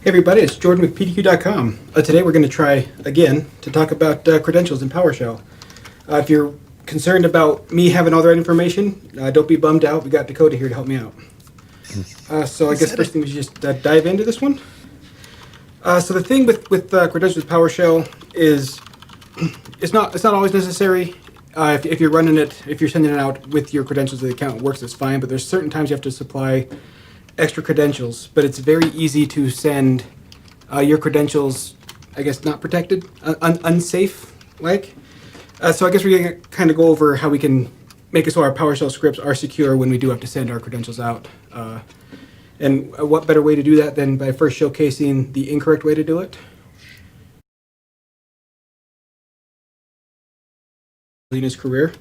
Hey everybody, it's Jordan with PDQ.com. Today we're going to try, again, to talk about credentials in PowerShell. If you're concerned about me having all the right information, don't be bummed out. We got Dakota here to help me out. So I guess first thing we should just dive into this one. So the thing with credentials with PowerShell is it's not always necessary. If you're running it, if you're sending it out with your credentials to the account, it works, it's fine. But there's certain times you have to supply extra credentials, but it's very easy to send your credentials, I guess, not protected, unsafe, like. So I guess we're going to kind of go over how we can make it so our PowerShell scripts are secure when we do have to send our credentials out. And what better way to do that than by first showcasing the incorrect way to do it? In his career.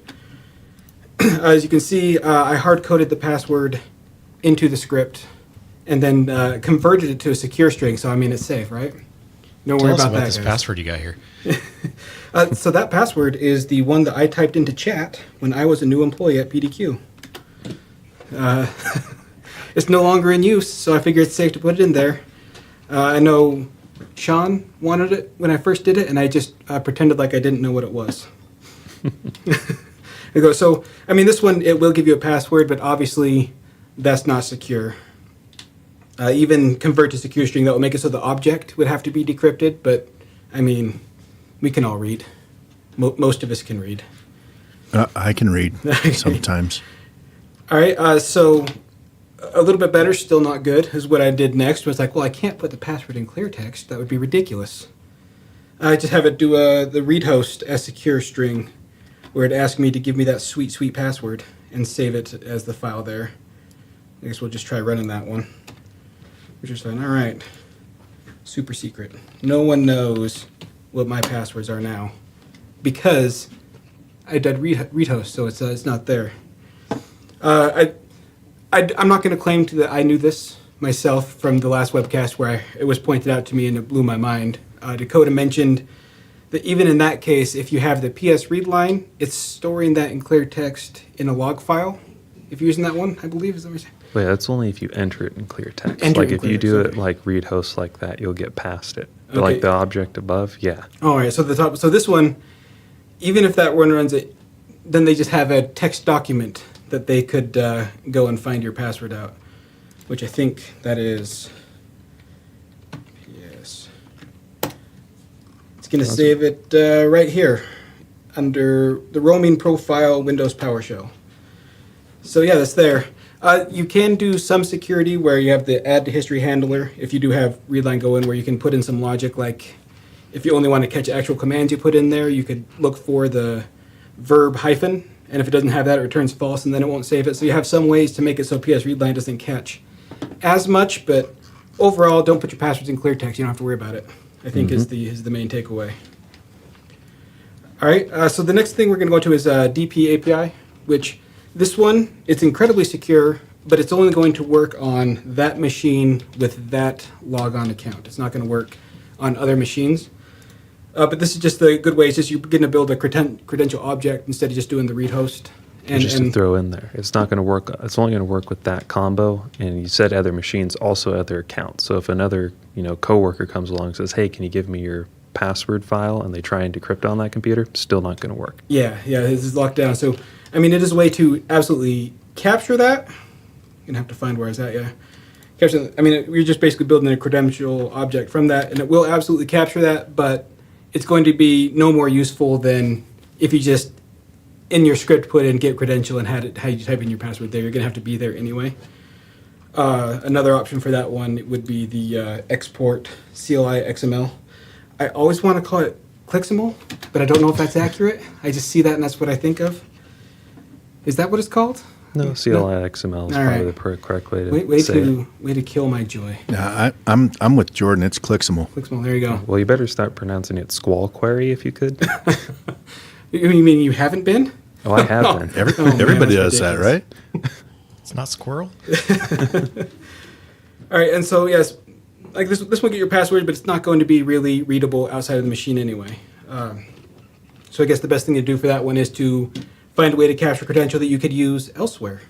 As you can see, I hard-coded the password into the script and then converted it to a secure string, so I mean it's safe, right? Don't worry about that, this guys. password you got here. So that password is the one that I typed into chat when I was a new employee at PDQ. It's no longer in use, so I figured it's safe to put it in there. I know Sean wanted it when I first did it, and I just pretended like I didn't know what it was. So, I mean, this one, it will give you a password, but obviously that's not secure. Even convert to secure string, that will make it so the object would have to be decrypted, but I mean, we can all read. Most of us can read. I can read sometimes. All right, so a little bit better, still not good, is what I did next. Was like, well, I can't put the password in clear text. That would be ridiculous. I just have it do the read host as secure string, where it asks me to give me that sweet, sweet password and save it as the file there. I guess we'll just try running that one. Which is fine. All right. Super secret. No one knows what my passwords are now because I did read host, so it's not there. I'm not going to claim that I knew this myself from the last webcast where it was pointed out to me and it blew my mind. Dakota mentioned that even in that case, if you have the PS read line, it's storing that in clear text in a log file. If you're using that one, I believe, is that what you're saying? Wait, that's only if you enter it in clear text. Enter like in if clear you do text, it like read host like that, you'll get past it. Okay. But like the object above, yeah. All right, so this one, even if that one runs it, then they just have a text document that they could go and find your password out, which I think that is, yes. It's going to save it right here under the roaming profile Windows PowerShell. So yeah, that's there. You can do some security where you have the add to history handler if you do have readline go in where you can put in some logic, like if you only want to catch actual commands you put in there, you could look for the verb hyphen, and if it doesn't have that, it returns false, and then it won't save it. So you have some ways to make it so PS readline doesn't catch as much, but overall, don't put your passwords in clear text. You don't have to worry about it, I think is the main takeaway. All right, so the next thing we're going to go to is DPAPI, which this one, it's incredibly secure, but it's only going to work on that machine with that logon account. It's not going to work on other machines. But this is just the good way. It's just you're going to build a credential object instead of just doing the read host. And just to throw in there, it's not going to work. It's only going to work with that combo. And you said other machines, also other accounts. So if another coworker comes along and says, "Hey, can you give me your password file?" and they try and decrypt on that computer, still not going to work. Yeah, this is locked down. So I mean, it is a way to absolutely capture that. I'm gonna have to find where it's at. Yeah, capture. I mean, we're just basically building a credential object from that, and it will absolutely capture that. But it's going to be no more useful than if you just in your script put in get credential and had you type in your password there. You're gonna have to be there anyway. Another option for that one would be the export CLI XML. I always want to call it ClickSML, but I don't know if that's accurate. I just see that and that's what I think of. Is that what it's called? No, CLI XML is probably the correct way to say it. Way to kill my joy. Yeah, I'm with Jordan. It's ClickSML. ClickSML, there you go. Well, you better start pronouncing it squall query if you could. You mean you haven't been? Oh, I have been. Everybody does that, right? It's not squirrel. All right, and so yes, like this will get your password, but it's not going to be really readable outside of the machine anyway. So I guess the best thing to do for that one is to find a way to capture credential that you could use elsewhere.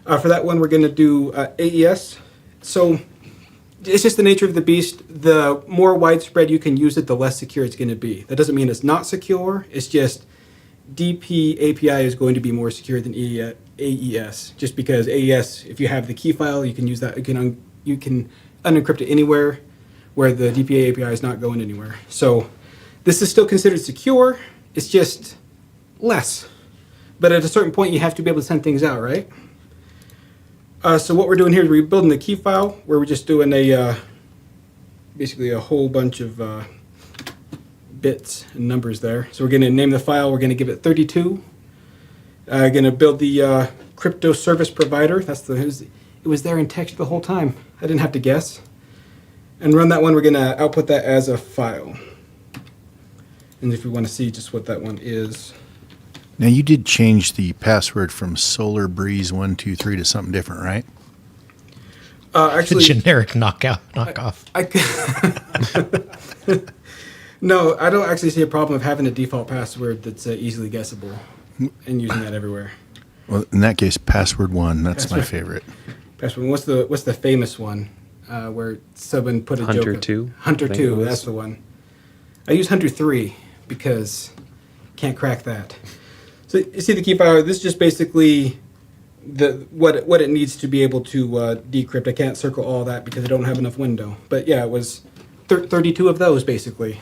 For that one, we're going to do AES. So It's just the nature of the beast. The more widespread you can use it, the less secure it's going to be. That doesn't mean it's not secure. It's just DPAPI is going to be more secure than AES, just because AES, if you have the key file, you can use that. You can unencrypt it anywhere, where the DPAPI is not going anywhere. So this is still considered secure. It's just less. But at a certain point, you have to be able to send things out, right? So what we're doing here is we're building the key file, where we're just doing basically a whole bunch of bits and numbers there. So we're going to name the file. We're going to give it 32. Going to build the crypto service provider. It was there in text the whole time. I didn't have to guess. And run that one. We're going to output that as a file. And if we want to see just what that one is. Now, you did change the password from Solar Breeze 123 to something different, right? Actually, Generic knockoff. No, I don't actually see a problem of having a default password that's easily guessable and using that everywhere. Well, in that case, password 1, that's my favorite. Password. What's the famous one where someone put a joke? Hunter 2. Hunter I think it 2. was. That's the one. I use Hunter 3 because can't crack that. So you see the key file. This is just basically what it needs to be able to decrypt. I can't circle all that because I don't have enough window. But yeah, it was 32 of those basically,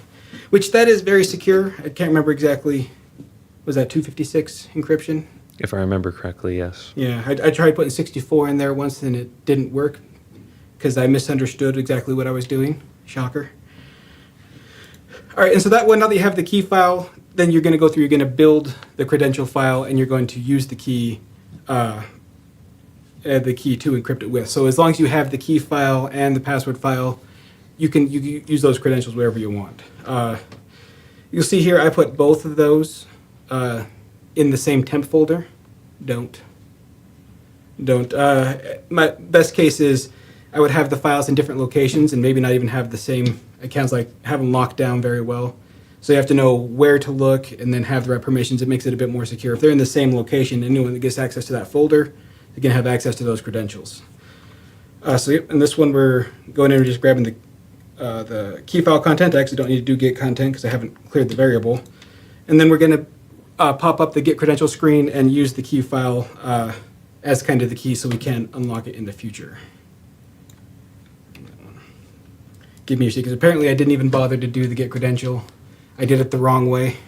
which that is very secure. I can't remember exactly. Was that 256 encryption? If I remember correctly, yes. Yeah, I tried putting 64 in there once and it didn't work because I misunderstood exactly what I was doing. Shocker. All right, and so that one, now that you have the key file, then you're going to go through, you're going to build the credential file, and you're going to use the key to encrypt it with. So as long as you have the key file and the password file, you can use those credentials wherever you want. You'll see here I put both of those in the same temp folder. Don't. My best case is I would have the files in different locations and maybe not even have the same accounts, like have them locked down very well. So you have to know where to look and then have the right permissions. It makes it a bit more secure. If they're in the same location, anyone that gets access to that folder, they can have access to those credentials. So yep, and this one we're going in and just grabbing the key file content. I actually don't need to do get content because I haven't cleared the variable. And then we're going to pop up the get credential screen and use the key file as kind of the key so we can unlock it in the future. Give me your secrets. Apparently I didn't even bother to do the get credential. I did it the wrong way.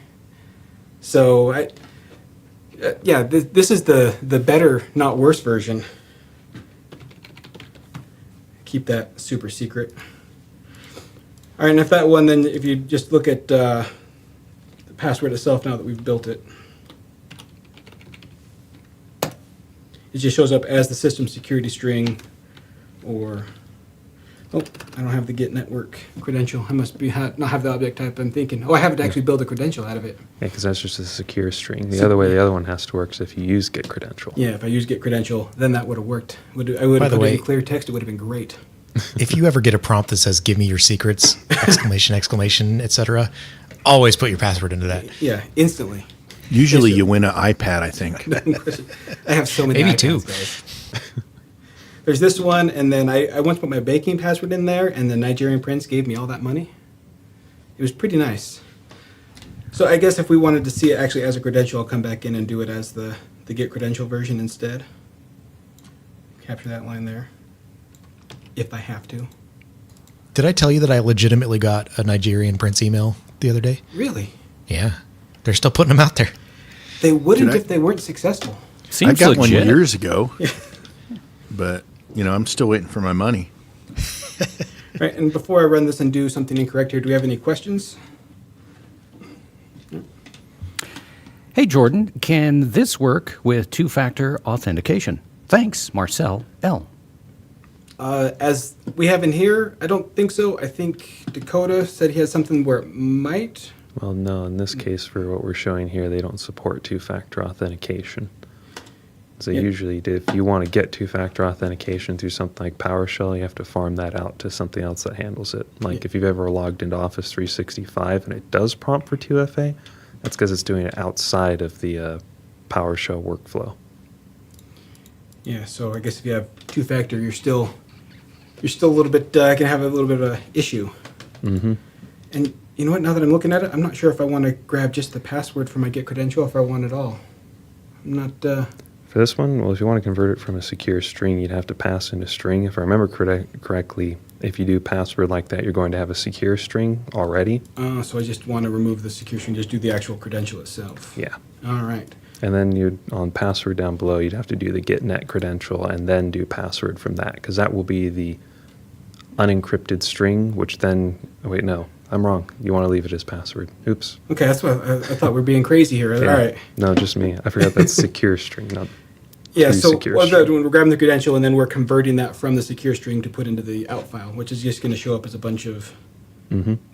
So this is the better, not worse version. Keep that super secret. All right, and if that one, then if you just look at the password itself now that we've built it, it just shows up as the system security string, or oh, I don't have the get network credential. I must be not have the object type. I'm thinking, oh, I have to actually build a credential out of it. Yeah, because that's just a secure string. The other way the other one has to work is if you use get credential. Yeah, if I use get credential, then that would have worked. I would have put it in clear text. It would have been great. If you ever get a prompt that says "Give me your secrets!" exclamation, etc., always put your password into that. Yeah, instantly. Usually you win an iPad, I think. I have so many Maybe iPads, two. guys. There's this one, and then I once put my banking password in there, and the Nigerian prince gave me all that money. It was pretty nice. So I guess if we wanted to see it actually as a credential, I'll come back in and do it as the get credential version instead. Capture that line there, if I have to. Did I tell you that I legitimately got a Nigerian prince email the other day? Really? Yeah. They're still putting them out there. They wouldn't Did I- if they weren't successful. I got one years ago, but, I'm still waiting for my money. Right, and before I run this and do something incorrect here, do we have any questions? Hey, Jordan, can this work with two-factor authentication? Thanks, Marcel L. As we have in here, I don't think so. I think Dakota said he has something where it might. Well, no, in this case, for what we're showing here, they don't support two-factor authentication. So Yep. usually, if you want to get two-factor authentication through something like PowerShell, you have to farm that out to something else that handles it. Like if you've ever logged into Office 365 and it does prompt for 2FA, that's because it's doing it outside of the PowerShell workflow. Yeah, so I guess if you have two-factor, you're still you're still a little bit going to have a little bit of an issue. Mm-hmm. And you know what? Now that I'm looking at it, I'm not sure if I want to grab just the password for my get credential, or if I want it all. I'm not. For this one, well, if you want to convert it from a secure string, you'd have to pass in a string. If I remember correctly, if you do password like that, you're going to have a secure string already. So I just want to remove the secure string, just do the actual credential itself. Yeah. All right. And then you'd, on password down below, you'd have to do the getnet credential and then do password from that, because that will be the unencrypted string, which then, oh, wait, no, I'm wrong. You want to leave it as password. Oops. Okay, that's what I thought we were being crazy here. Yeah. All right. No, just me. I forgot that's secure string, not Yeah, so secure what string. when we're grabbing the credential and then we're converting that from the secure string to put into the out file, which is just going to show up as a bunch of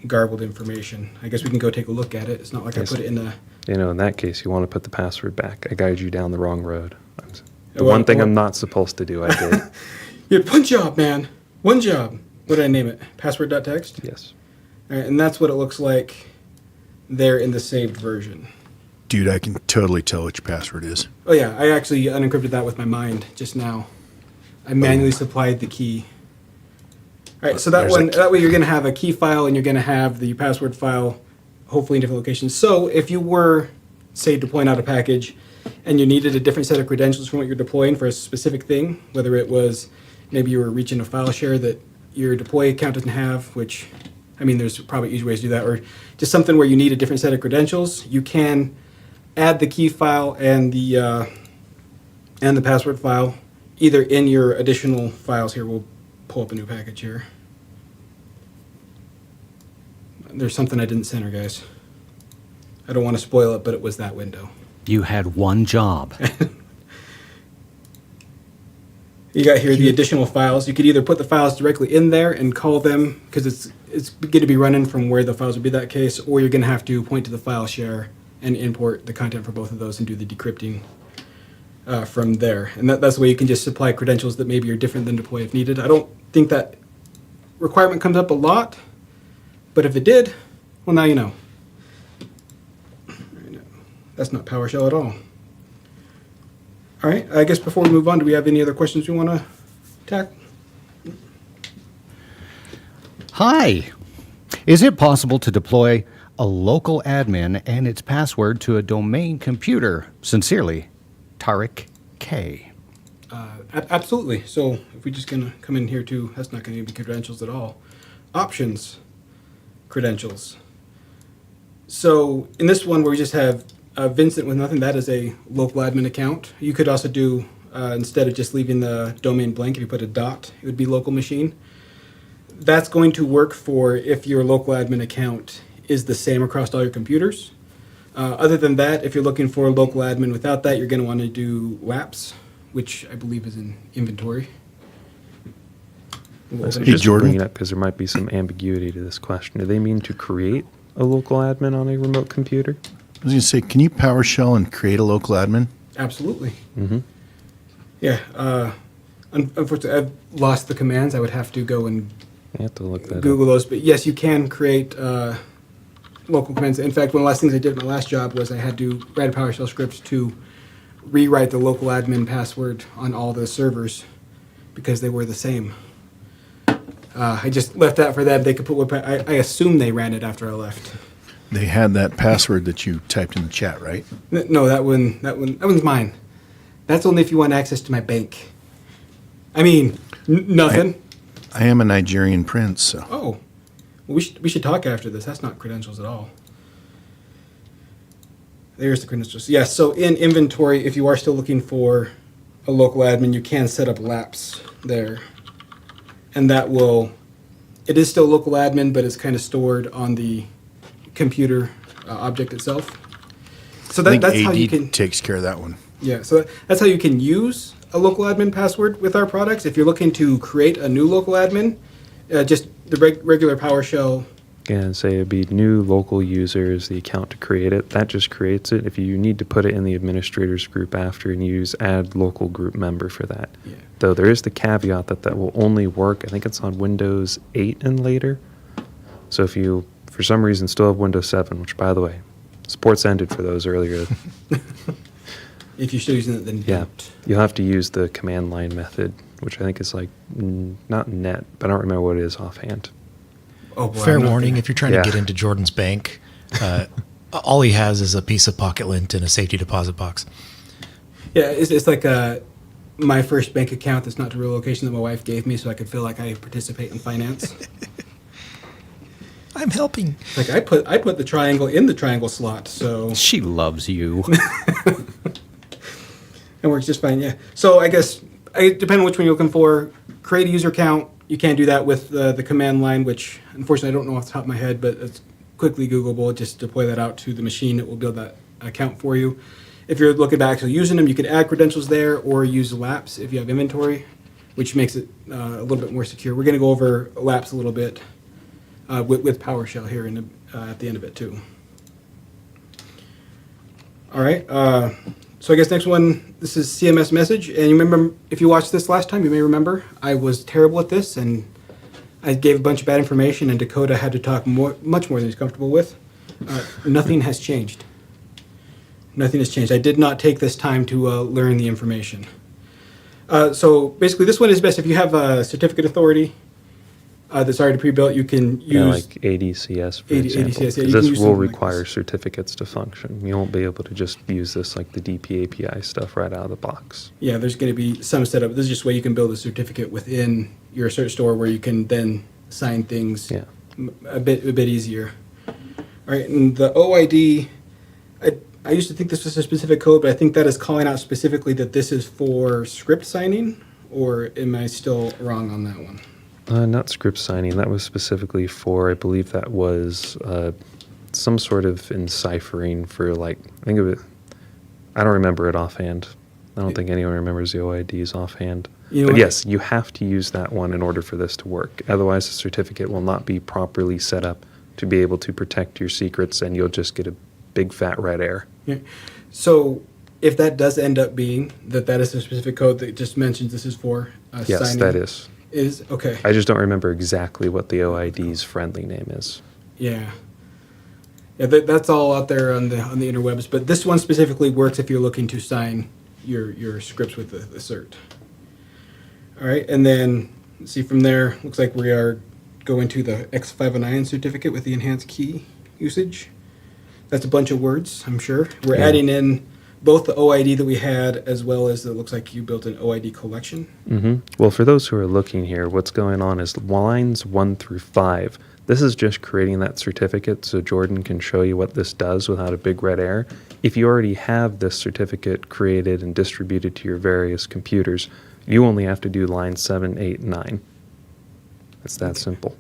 garbled information. I guess we can go take a look at it. It's not like Yes. I put it in a... You know, in that case, you want to put the password back. I guided you down the wrong road. The Well, one thing well- I'm not supposed to do, I did. You had one job, man. One job. What did I name it? Password.txt? Yes. All right, and that's what it looks like there in the saved version. Dude, I can totally tell what your password is. Oh yeah, I actually unencrypted that with my mind just now. I manually supplied the key. All right, so that way you're going to have a key file and you're going to have the password file, hopefully in different locations. So if you were, say, deploying out a package and you needed a different set of credentials from what you're deploying for a specific thing, whether it was maybe you were reaching a file share that your deploy account doesn't have, which, I mean, there's probably easy ways to do that, or just something where you need a different set of credentials, you can add the key file and the password file either in your additional files here. We'll pull up a new package here. There's something I didn't center, guys. I don't want to spoil it, but it was that window. You had one job. You got here the additional files. You could either put the files directly in there and call them, because it's going to be running from where the files would be that case, or you're going to have to point to the file share and import the content for both of those and do the decrypting from there. And that's the way you can just supply credentials that maybe are different than deploy if needed. I don't think that requirement comes up a lot, but if it did, well, now you know. That's not PowerShell at all. All right, I guess before we move on, do we have any other questions we want to tackle? Hi. Is it possible to deploy a local admin and its password to a domain computer? Sincerely, Tariq K. Absolutely. So if we're just going to come in here too, that's not going to be credentials at all. Options, credentials. So in this one where we just have Vincent with nothing, that is a local admin account. You could also do, instead of just leaving the domain blank, if you put a dot, it would be local machine. That's going to work for if your local admin account is the same across all your computers. Other than that, if you're looking for a local admin without that, you're going to want to do LAPS, which I believe is in inventory. We'll open it. Just Jordan. bring it up because there might be some ambiguity to this question. Do they mean to create a local admin on a remote computer? I was going to say, can you PowerShell and create a local admin? Absolutely. Mm-hmm. Yeah. Unfortunately, I've lost the commands. I would have to go and You have to look that Google up. those. But yes, you can create local commands. In fact, one of the last things I did at my last job was I had to write a PowerShell script to rewrite the local admin password on all the servers because they were the same. I just left that for them. They could put what I assume they ran it after I left. They had that password that you typed in the chat, right? No, that one's mine. That's only if you want access to my bank. I mean, nothing. I am a Nigerian prince, so. Oh, well, we should talk after this. That's not credentials at all. There's the credentials. Yeah, so in inventory, if you are still looking for a local admin, you can set up LAPS there. And that will, it is still local admin, but it's kind of stored on the computer object itself. So I think that's AD how you can, takes care of that one. yeah, so that's how you can use a local admin password with our products. If you're looking to create a new local admin, just the regular PowerShell. And say it'd be new local users, the account to create it. That just creates it. If you need to put it in the administrators group after, and use add local group member for that. Yeah. Though there is the caveat that will only work, I think it's on Windows 8 and later. So if you, for some reason, still have Windows 7, which, by the way, support's ended for those earlier. If you're still using it, then Yeah, don't. you'll have to use the command line method, which I think is like not net, but I don't remember what it is offhand. Oh, boy, Fair I'm not warning, gonna- if you're trying Yeah. to get into Jordan's bank, all he has is a piece of pocket lint and a safety deposit box. Yeah, it's like my first bank account that's not the real location that my wife gave me so I could feel like I participate in finance. I'm helping. Like I put the triangle in the triangle slot, so She loves you. it works just fine. Yeah. So I guess depending on which one you're looking for, create a user account. You can't do that with the command line, which unfortunately I don't know off the top of my head, but it's quickly Googleable. Just deploy that out to the machine that will build that account for you. If you're looking at actually using them, you can add credentials there or use Laps if you have inventory, which makes it a little bit more secure. We're going to go over Laps a little bit with PowerShell here at the end of it too. All right. So I guess next one, this is CMS Message. And you remember, if you watched this last time, you may remember, I was terrible at this and I gave a bunch of bad information and Dakota had to talk much more than he's comfortable with. Nothing has changed. Nothing has changed. I did not take this time to learn the information. So basically this one is best if you have a certificate authority that's already pre-built. You can use Yeah, like ADCS, for example. ADCS, yeah, 'Cause you can this use will something like require this. certificates to function. You won't be able to just use this like the DPAPI stuff right out of the box. Yeah, there's going to be some setup. This is just a way you can build a certificate within your search store where you can then sign things Yeah. a bit easier. All right, and the OID, I used to think this was a specific code, but I think that is calling out specifically that this is for script signing, or am I still wrong on that one? Not script signing. That was specifically for, I believe that was some sort of enciphering for like, I think of it, I don't remember it offhand. I don't think anyone remembers the OIDs offhand. You know But what? yes, you have to use that one in order for this to work. Otherwise, the certificate will not be properly set up to be able to protect your secrets, and you'll just get a big fat red error. Yeah. So if that does end up being that is a specific code that just mentions this is for Yes, signing. that is. Is okay. I just don't remember exactly what the OID's friendly name is. Yeah. Yeah, that's all out there on the interwebs, but this one specifically works if you're looking to sign your scripts with the cert. All right, and then let's see from there. Looks like we are going to the X509 certificate with the enhanced key usage. That's a bunch of words, I'm sure. We're Yeah. adding in both the OID that we had as well as it looks like you built an OID collection. Well, for those who are looking here, what's going on is lines 1 through 5. This is just creating that certificate so Jordan can show you what this does without a big red error. If you already have this certificate created and distributed to your various computers, you only have to do lines 7, 8, 9. It's that simple.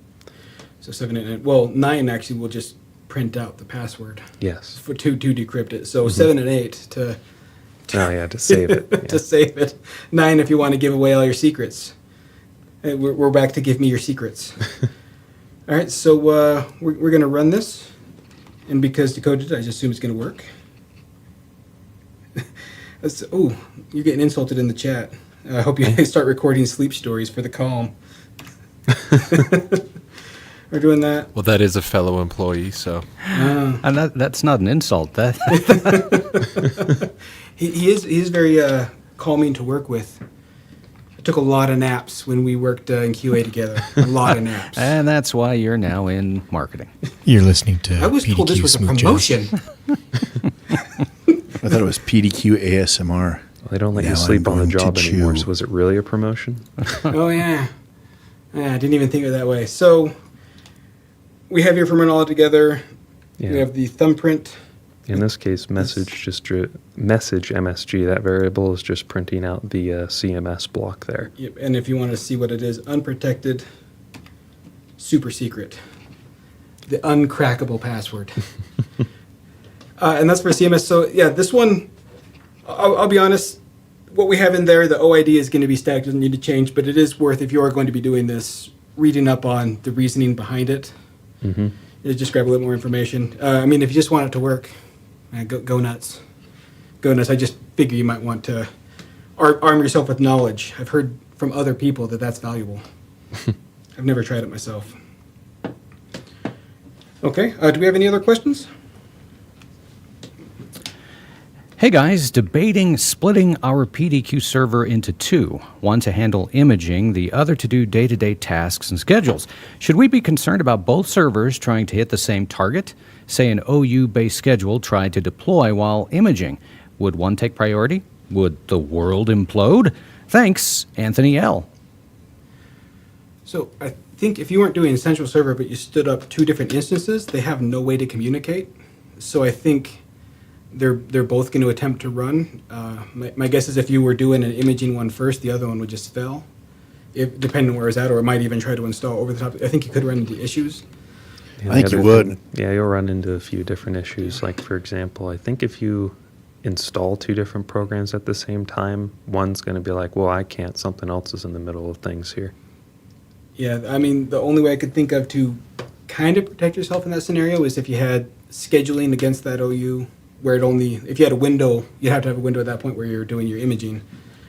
So 7 and 9. Well, 9 actually will just print out the password Yes. for to decrypt it. So 7 and 8 to Oh, yeah, to save it. Yeah. to save it. 9 if you want to give away all your secrets. And we're back to give me your secrets. All right, so we're going to run this. And because Dakota did, I just assume it's going to work. Oh, you're getting insulted in the chat. I hope you guys start recording sleep stories for the calm. We're doing that. Well, that is a fellow employee, so. And that's not an insult. That He is very calming to work with. I took a lot of naps when we worked in QA together. A lot of naps. and that's why you're now in marketing. You're listening to I was told this PDQ was a Smooth Jazz. promotion. I thought it was PDQ ASMR. They don't let Now you sleep I'm on the going job to anymore, chew. so was it really a promotion? Oh, yeah. Yeah, I didn't even think of it that way. So we have your terminology together. Yeah. We have the thumbprint. In this case, message MSG, that variable is just printing out the CMS block there. Yep. And if you want to see what it is, unprotected, super secret. The uncrackable password. And that's for CMS. So, yeah, this one, I'll be honest, what we have in there, the OID is going to be static, doesn't need to change, but it is worth, if you are going to be doing this, reading up on the reasoning behind it. Mm-hmm. Just grab a little more information. I mean, if you just want it to work, go nuts. Go nuts. I just figure you might want to arm yourself with knowledge. I've heard from other people that that's valuable. I've never tried it myself. Okay, do we have any other questions? Hey guys, debating splitting our PDQ server into two, one to handle imaging, the other to do day-to-day tasks and schedules. Should we be concerned about both servers trying to hit the same target? Say an OU-based schedule tried to deploy while imaging. Would one take priority? Would the world implode? Thanks, Anthony L. So I think if you weren't doing Essential Server, but you stood up two different instances, they have no way to communicate. So I think they're both going to attempt to run. My guess is if you were doing an imaging one first, the other one would just fail, depending on where it's at, or it might even try to install over the top. I think you could run into issues. And I think the you other would. thing- yeah, you'll run into a few different issues. Like, for example, I think if you install two different programs at the same time, one's going to be like, well, I can't. Something else is in the middle of things here. Yeah, I mean, the only way I could think of to kind of protect yourself in that scenario is if you had scheduling against that OU, where if you had a window, you'd have to have a window at that point where you're doing your imaging,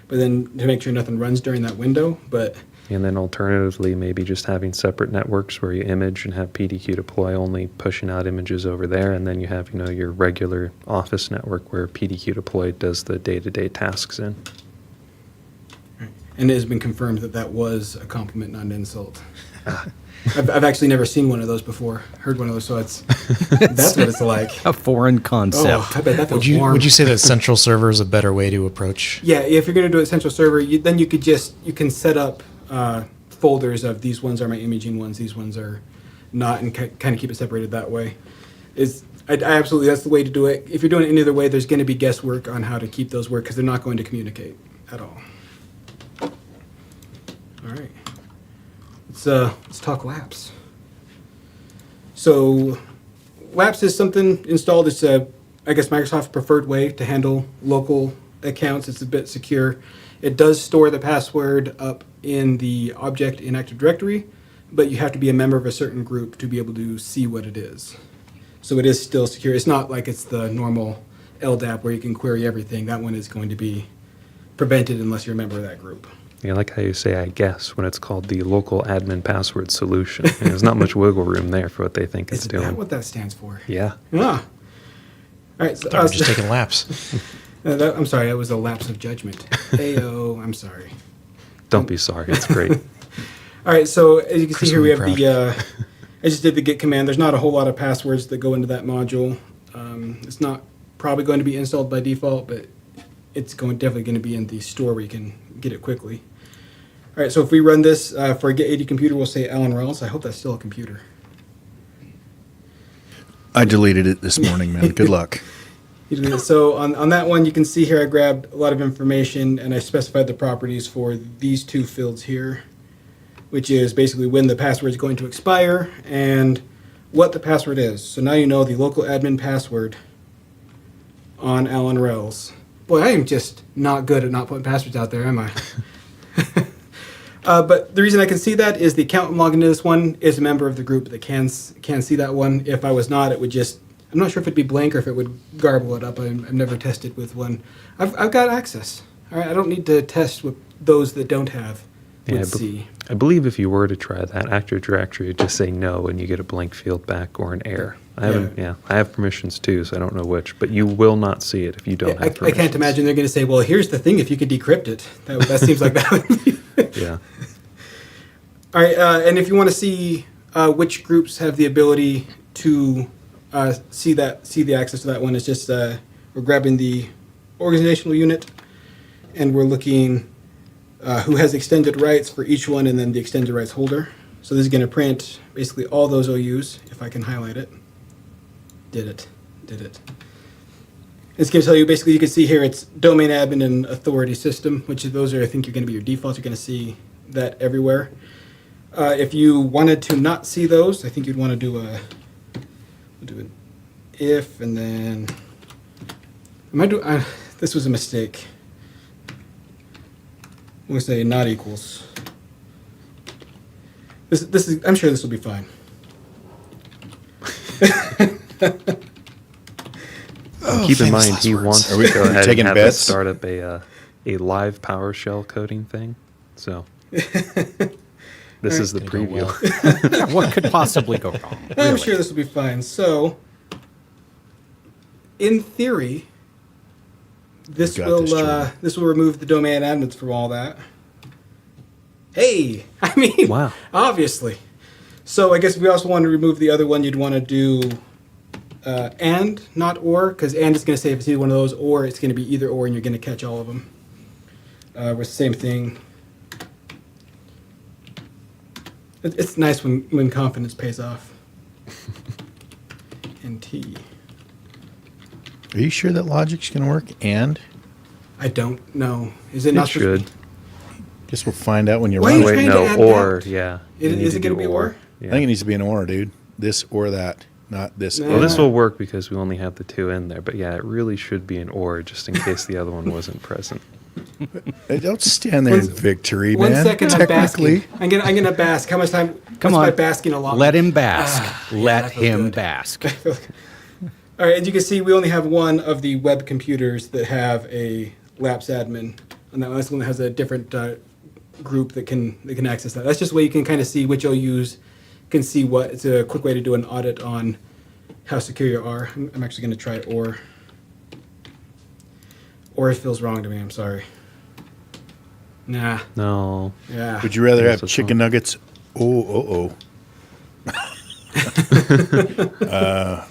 but then to make sure nothing runs during that window. But And then alternatively, maybe just having separate networks where you image and have PDQ deploy only pushing out images over there, and then you have, your regular office network where PDQ deploy does the day-to-day tasks in. and it has been confirmed that that was a compliment, not an insult. I've actually never seen one of those before. Heard one of those, so that's what it's like. A foreign concept. Oh, I bet that feels warm. Would you say that central server is a better way to approach? Yeah, if you're going to do a central server, then you can set up folders of these ones are my imaging ones, these ones are not, and kind of keep it separated that way. I absolutely, that's the way to do it. If you're doing it any other way, there's going to be guesswork on how to keep those work because they're not going to communicate at all. All right, let's talk Laps. So, Laps is something installed. It's I guess Microsoft's preferred way to handle local accounts. It's a bit secure. It does store the password up in the object in Active Directory, but you have to be a member of a certain group to be able to see what it is. So it is still secure. It's not like it's the normal LDAP where you can query everything. That one is going to be prevented unless you're a member of that group. Yeah, I like how you say "I guess" when it's called the local admin password solution. And there's not much wiggle room there for what they think it's Is doing. that what that stands for? Yeah. Ah. All right. So, I'm just taking laps. I'm sorry. That was a lapse of judgment. Ayo. I'm sorry. Don't be sorry. It's great. All right. So as you can see Chris here, we have will be I just did the git command. There's not a whole lot of passwords that go into that module. It's not probably going to be installed by default, but it's definitely going to be in the store where you can get it quickly. All right, so if we run this for a Get 80 computer, we'll say Alan Rawls. I hope that's still a computer. I deleted it this morning, man. Good luck. So on that one, you can see here I grabbed a lot of information and I specified the properties for these two fields here, which is basically when the password is going to expire and what the password is. So now you know the local admin password on Alan Rawls. Boy, I am just not good at not putting passwords out there, am I? But the reason I can see that is the account I'm logging into this one is a member of the group that can see that one. If I was not, it would just, I'm not sure if it'd be blank or if it would garble it up. I've never tested with one. I've got access. All right, I don't need to test with those that don't have would see. I believe if you were to try that, Active Directory would just say no and you get a blank field back or an error. I have permissions too, so I don't know which, but you will not see it if you don't have I permissions. can't imagine they're going to say, well, here's the thing, if you could decrypt it. That seems like that would be. Yeah. All right, and if you want to see which groups have the ability to see the access to that one, it's just we're grabbing the organizational unit and we're looking who has extended rights for each one and then the extended rights holder. So this is going to print basically all those OUs, if I can highlight it. Did it. It's going to tell you, basically, you can see here it's domain admin and authority system, which those are, I think, are going to be your defaults. You're going to see that everywhere. If you wanted to not see those, I think you'd want to do we'll do an if, and then, this was a mistake. I'm going to say not equals. This is, I'm sure this will be fine. Keep in mind, he wants Are we to go ahead and taking have bets? us start up a live PowerShell coding thing. So this is the Gonna go preview. What could possibly go wrong? I'm Really? sure this will be fine. So, in theory, This Got will this, Jordan. this will remove the domain admins from all that. Hey, I mean, Wow. obviously. So I guess if we also want to remove the other one, you'd want to do and, not or, because and is going to say if it's either one of those, or it's going to be either or, and you're going to catch all of them. With the same thing. It's nice when confidence pays off. NT. Are you sure that logic's going to work? And I don't know. Is it It not supposed to should. guess we'll find out when you Why run are it. you Wait, trying to no, add or, that? yeah. Is- You need is to it gonna do be or? Yeah. I think it needs to be an or, dude. This or that, not this. No. or Well, this that. will work because we only have the two in there. But yeah, it really should be an or just in case the other one wasn't present. Hey, don't stand there in One- victory, One man. second, I'm Technically, basking. I'm gonna bask. How much time? Come what's on. my basking allotment? Let him bask. Let that feels him good. bask. All right, as you can see, we only have one of the web computers that have a Laps admin, and that one that has a different group that can access that. That's just a way you can kind of see which OUs can see what. It's a quick way to do an audit on how secure you are. I'm actually going to try or. Or it feels wrong to me. I'm sorry. Nah. No. Yeah. would you rather Yes, have that's chicken fine. nuggets? Oh.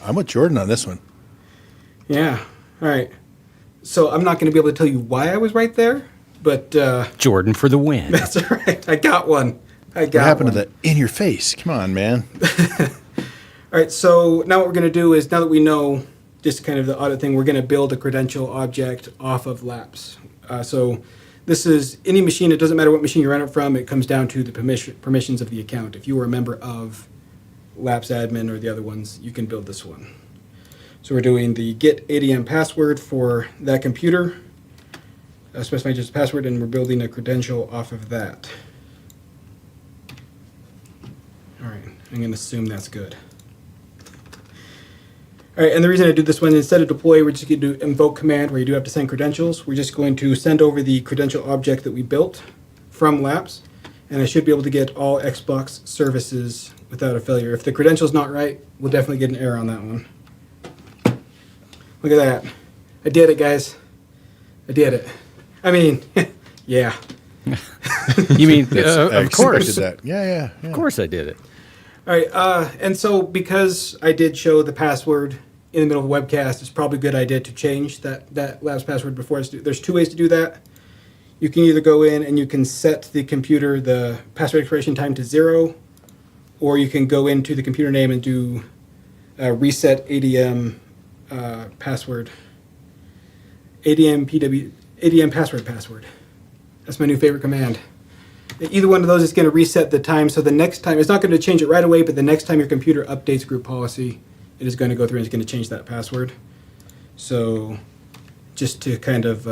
I'm with Jordan on this one. Yeah. All right. So I'm not going to be able to tell you why I was right there, but Jordan for the win. that's all right. I got one. I got What happened one. to the in your face? Come on, man. All right, so now what we're going to do is, now that we know just kind of the audit thing, we're going to build a credential object off of Laps. So this is any machine, it doesn't matter what machine you run it from, it comes down to the permissions of the account. If you were a member of Laps admin or the other ones, you can build this one. So we're doing the get ADM password for that computer, specifying just a password, and we're building a credential off of that. All right, I'm going to assume that's good. All right, and the reason I do this one, instead of deploy, we're just going to do invoke command where you do have to send credentials. We're just going to send over the credential object that we built from Laps, and I should be able to get all Xbox services without a failure. If the credential's not right, we'll definitely get an error on that one. Look at that. I did it, guys. I did it. I mean, yeah. You mean, I of course. expected that. Yeah. Of course I did it. All right, and so because I did show the password in the middle of a webcast, it's probably a good idea to change that Labs password before it's due. There's two ways to do that. You can either go in and you can set the computer the password expiration time to 0, or you can go into the computer name and do reset ADM password. ADM password. That's my new favorite command. Either one of those is going to reset the time, so the next time, it's not going to change it right away, but the next time your computer updates group policy, it is going to go through and it's going to change that password. So just to kind of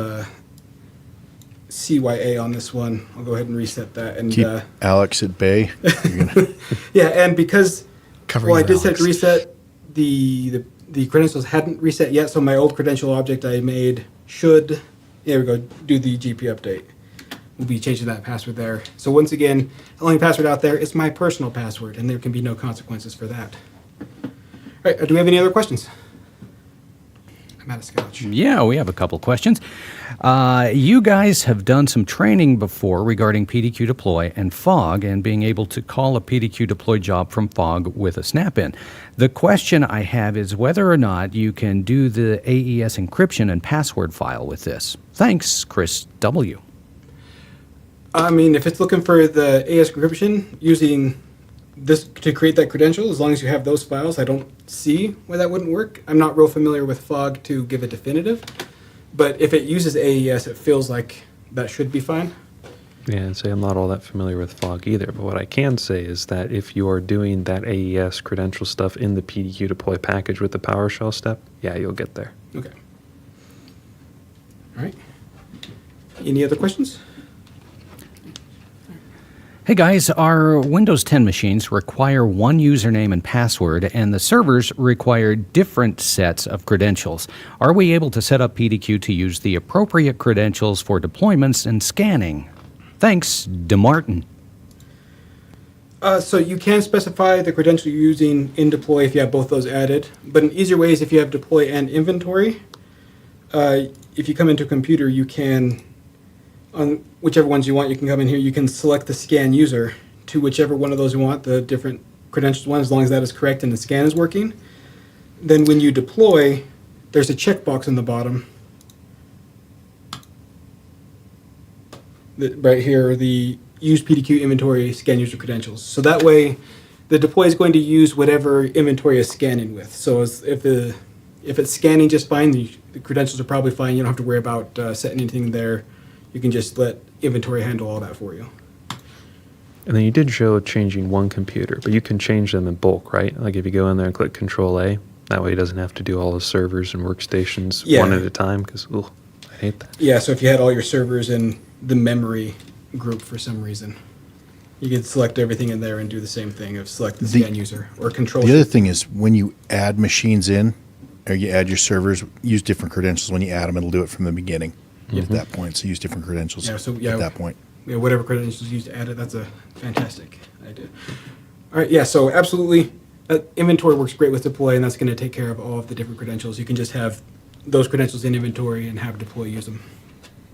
CYA on this one, I'll go ahead and reset that. And Keep Alex at bay. You're gonna, yeah, and because, Covering well, I your did set Alex. reset, the credentials hadn't reset yet, so my old credential object I made should, there we go, do the GP update. We'll be changing that password there. So once again, the only password out there is my personal password, and there can be no consequences for that. All right, do we have any other questions? I'm out of scotch. Yeah, we have a couple questions. You guys have done some training before regarding PDQ Deploy and FOG and being able to call a PDQ Deploy job from FOG with a Snapin. The question I have is whether or not you can do the AES encryption and password file with this. Thanks, Chris W. I mean, if it's looking for the AES encryption using this to create that credential, as long as you have those files, I don't see why that wouldn't work. I'm not real familiar with FOG to give a definitive, but if it uses AES, it feels like that should be fine. Yeah, and say I'm not all that familiar with FOG either, but what I can say is that if you are doing that AES credential stuff in the PDQ deploy package with the PowerShell step, yeah, you'll get there. Okay. All right. Any other questions? Hey guys, our Windows 10 machines require one username and password, and the servers require different sets of credentials. Are we able to set up PDQ to use the appropriate credentials for deployments and scanning? Thanks, DeMartin. So you can specify the credential you're using in deploy if you have both those added, but an easier way is if you have deploy and inventory. if you come into a computer, you can, on whichever ones you want, you can come in here, you can select the scan user to whichever one of those you want, the different credentials one, as long as that is correct and the scan is working. Then when you deploy, there's a checkbox on the bottom. Right here, the use PDQ inventory scan user credentials. So that way, the deploy is going to use whatever inventory is scanning with. So if it's scanning just fine, the credentials are probably fine. You don't have to worry about setting anything there. You can just let inventory handle all that for you. And then you did show changing one computer, but you can change them in bulk, right? Like if you go in there and click Control A, that way he doesn't have to do all the servers and workstations one at a time, because I hate that. Yeah, so if you had all your servers in the memory group for some reason, you can select everything in there and do the same thing of select the scan user or control. The other thing is when you add machines in, or you add your servers, use different credentials. When you add them, it'll do it from the beginning at that point. So use different credentials at that point. Yeah, whatever credentials you used to add it, that's a fantastic idea. All right, yeah, so absolutely, inventory works great with deploy, and that's going to take care of all of the different credentials. You can just have those credentials in inventory and have deploy use them.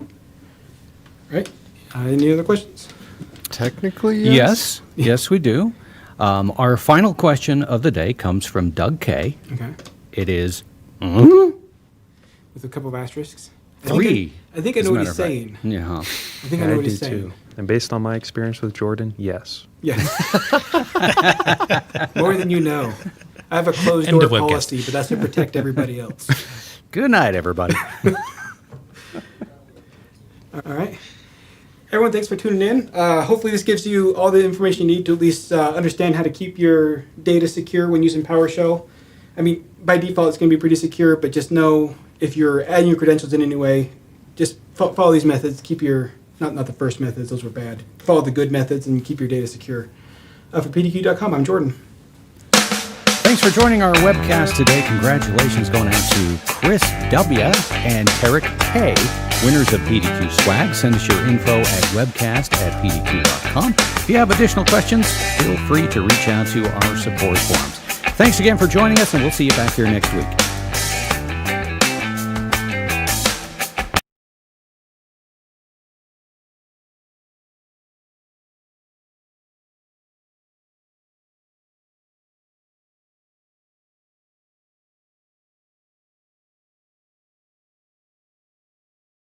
All right, any other questions? Technically, Yes, yes, we do. Our final question of the day comes from Doug K. Okay, It is with a couple of asterisks. three. I think I as know a what matter he's of fact. saying. Yeah. I think I know what do he's saying. too. And based on my experience with Jordan, yes. Yes. More than you know. I have a closed End door of webcast. policy, but that's to protect everybody else. Good night, everybody. All right. Everyone, thanks for tuning in. Hopefully this gives you all the information you need to at least understand how to keep your data secure when using PowerShell. I mean, by default, it's going to be pretty secure, but just know if you're adding your credentials in any way, just follow these methods. Keep your, not the first methods, those were bad. Follow the good methods and keep your data secure. For PDQ.com, I'm Jordan. Thanks for joining our webcast today. Congratulations going out to Chris W. and Tarek K., winners of PDQ swag. Send us your info at webcast@pdq.com. If you have additional questions, feel free to reach out to our support forums. Thanks again for joining us, and we'll see you back here next week.